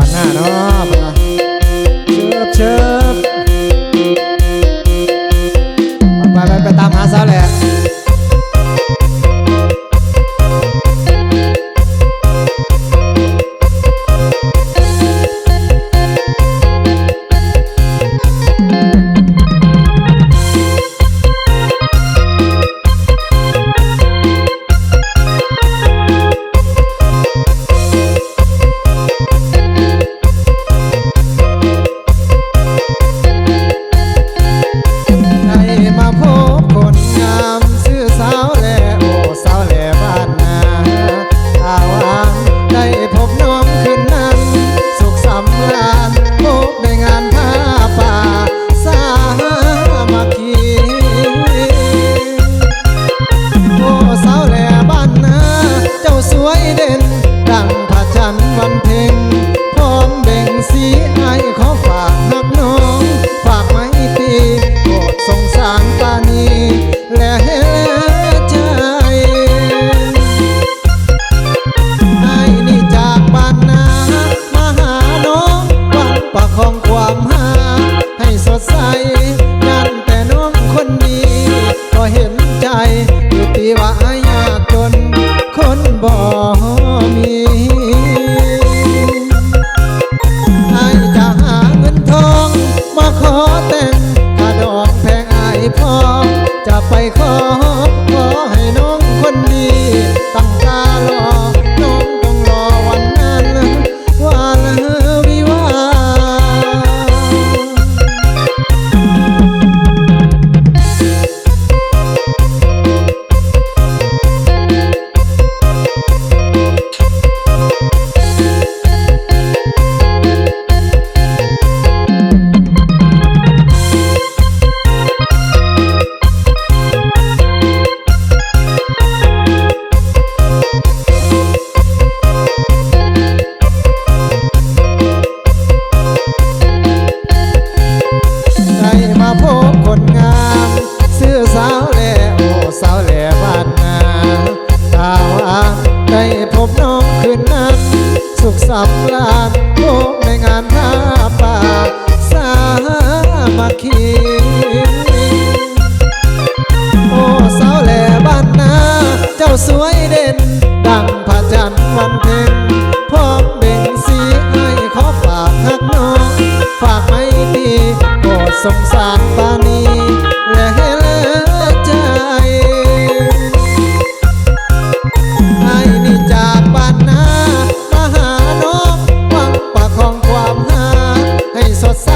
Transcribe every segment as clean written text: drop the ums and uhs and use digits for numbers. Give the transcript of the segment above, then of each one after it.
านหน้าเนาะเชิบไปตามหาสาวแหละสำราญพบในงานผ้าป่าสามัคคีโอ้สาวแหล่บ้านนาเจ้าสวยเด่นดังพระจันทร์วันเพ็ญพร้อมเบ่งสีให้ขอฝากหักน้องฝากไม่ดีโปรดสงสารปานีและเหลือใจให้นี่จากบ้านนาสดใส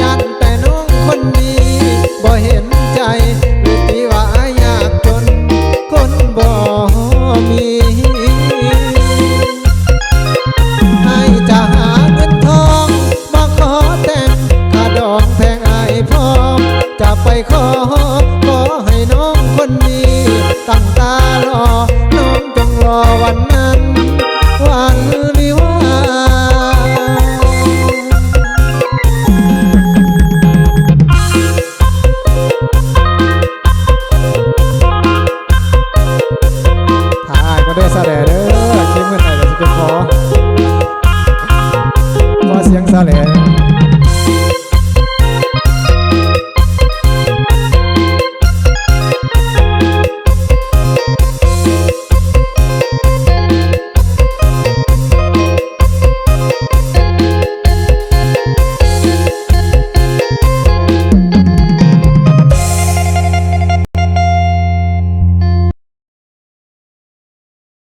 ยันแต่น้องคนดีบ่เห็นใจหรือตีว่ายากจนคนบ่มีให้จะหาเงินทองมาขอแต่งค่าดอกแพงอายพร้อมจะไปขอให้น้องคนดีตั้งตารอน้องจงรอวันนั้นวันวิวาด้วยซะเด้อ